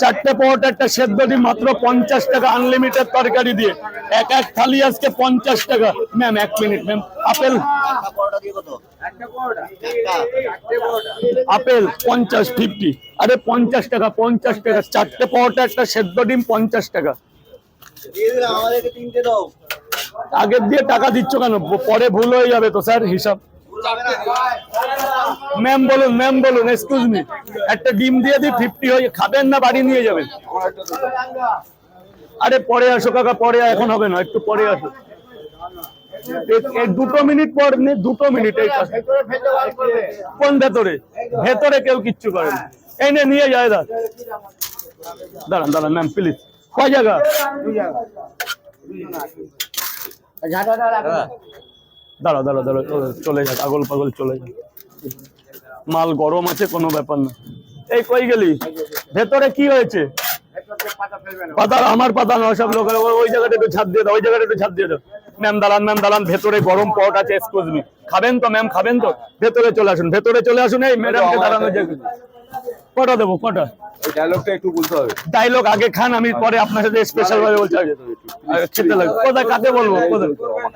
চারটে পরোটা একটা সেদ্ধ ডিম মাত্র 50 টাকা আনলিমিটেড তরকারি দিয়ে এক এক থালি আজকে 50 টাকা। Ma'am 1 minute ma'am. Apple apple 50 আরে 50 টাকা 50 টাকা চারটে পরোটা একটা সেদ্ধ ডিম 50 টাকা। আগে দিয়ে টাকা দিচ্ছ কেন? পরে ভুল হয়ে যাবে তো স্যার হিসাব। ম্যাম বলুন এক্সকিউজ মি, একটা ডিম দিয়ে দিই 50 হয়ে খাবেন না বাড়ি নিয়ে যাবেন? আরে পরে আসো কাকা, পরে এখন হবে না, একটু পরে আসো। 2 মিনিট পর 2 মিনিট। এই কোন ভেতরে? ভেতরে কেউ কিচ্ছু করে না। এই নিয়ে যায় দাঁড়ান ম্যাম প্লিজ। কয় জায়গা? দাঁড়া চলে যাক, আগল পাগল চলে যাক। মাল গরম আছে, কোনো ব্যাপার না। এই কই গেলি? ভেতরে কি হয়েছে? পাতা আমার পাতা নয়, সব লোকের ওই জায়গাটা একটু ছাদ দিয়ে দাও, ওই জায়গাটা একটু ছাদ দিয়ে দাও। ম্যাম দাঁড়ান, ভেতরে গরম পরোটা আছে, এক্সকিউজ মি। খাবেন তো ম্যাম? খাবেন তো? ভেতরে চলে আসুন। এই ম্যাডামকে দাঁড়ানো যাবে। কটা দেবো? কটা? ডায়লগটা একটু বলতে হবে। ডায়লগ আগে খান, আমি পরে আপনার সাথে স্পেশাল ভাবে বলছি। খেতে লাগবে। কোথায় কাকে বলবো?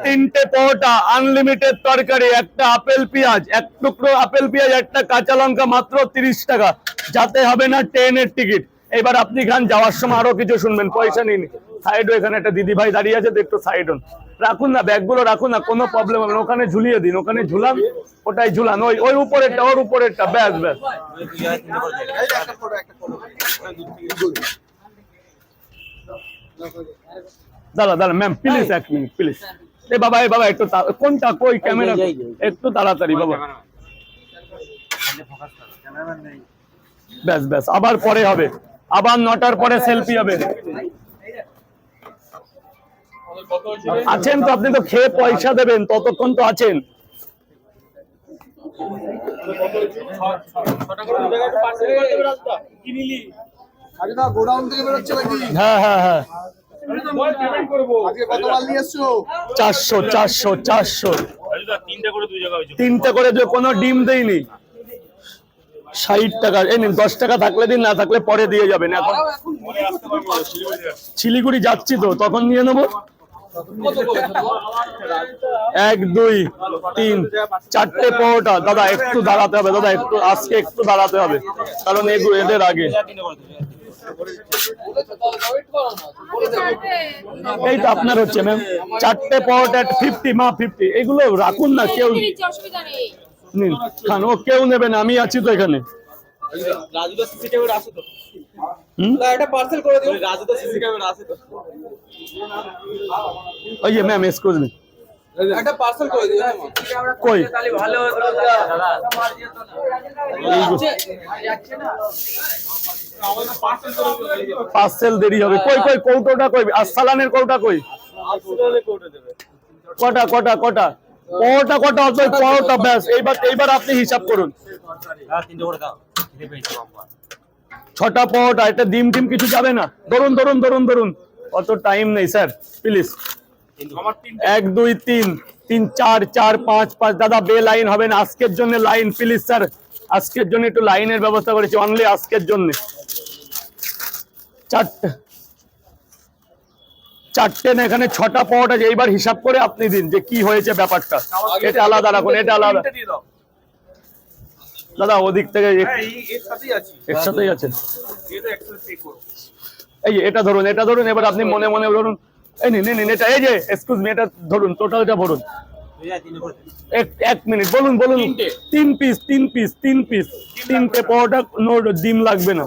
তিনটে পরোটা আনলিমিটেড তরকারি, একটা আপেল পেঁয়াজ, এক টুকরো আপেল পেঁয়াজ, একটা কাঁচা লঙ্কা, মাত্র 30 টাকা। যাতে হবে না ট্রেনের টিকিট। এবার আপনি খান, যাওয়ার সময় আরো কিছু শুনবেন, পয়সা নিন। সাইড এখানে একটা দিদি ভাই দাঁড়িয়ে আছে, একটু সাইড রাখুন না, ব্যাগগুলো রাখুন না, কোনো প্রবলেম হবে না। ওখানে ঝুলিয়ে দিন, ওখানে ঝুলান, ওটাই ঝুলান, ওই উপরেরটা, ওর উপরেরটা, ব্যাস। দাঁড়া ম্যাম প্লিজ 1 মিনিট প্লিজ। এ বাবা একটু কোনটা কই ক্যামেরা? একটু তাড়াতাড়ি বাবা। ব্যাস আবার পরে হবে, আবার 9টার পরে সেলফি হবে। আছেন তো আপনি? তো খেয়ে পয়সা দেবেন, ততক্ষণ তো আছেন। হ্যাঁ 400 তিনটে করে কোনো ডিম দেয়নি। 60 টাকা। এই নিন, 10 টাকা থাকলে দিন, না থাকলে পরে দিয়ে যাবেন। এখন শিলিগুড়ি যাচ্ছি তো, তখন নিয়ে নেবো। 1 2 3 4টে পরোটা। দাদা একটু দাঁড়াতে হবে, দাদা একটু আজকে একটু দাঁড়াতে হবে, কারণ এদের আগে। এই তো আপনার হচ্ছে ম্যাম 4টে পরোটা 50 মা 50। এগুলো রাখুন না, কেউ নিন খান, ও কেউ নেবে না, আমি আছি তো এখানে। ওই যে ম্যাম এক্সকিউজ মি, একটা পার্সেল করে দিও। কই ভালো হতো দাদা, পার্সেল দেরি হবে। কই কৌটোটা কই? আর সালানের কৌটা কই? কটা পরোটা পরোটা ব্যাস। এইবার আপনি হিসাব করুন। 6টা পরোটা, এটা ডিম কিছু যাবে না। ধরুন, অত টাইম নেই স্যার, প্লিজ। 1 2 3 3 4 4 5 5। দাদা বে লাইন হবে না আজকের জন্য, লাইন প্লিজ স্যার, আজকের জন্য একটু লাইনের ব্যবস্থা করেছি, অনলি আজকের জন্য। 4টে না, এখানে 6টা পরোটা। এইবার হিসাব করে আপনি দিন যে কি হয়েছে ব্যাপারটা। এটা আলাদা রাখুন, এটা আলাদা। দাদা ওদিক থেকে একসাথেই আছে। এই এটা ধরুন। এবার আপনি মনে ধরুন। এই নিন এটা, এই যে এক্সকিউজ মি, এটা ধরুন, টোটালটা ভরুন। 1 মিনিট বলুন। 3 পিস 3টে পরোটা, নো ডিম লাগবে না।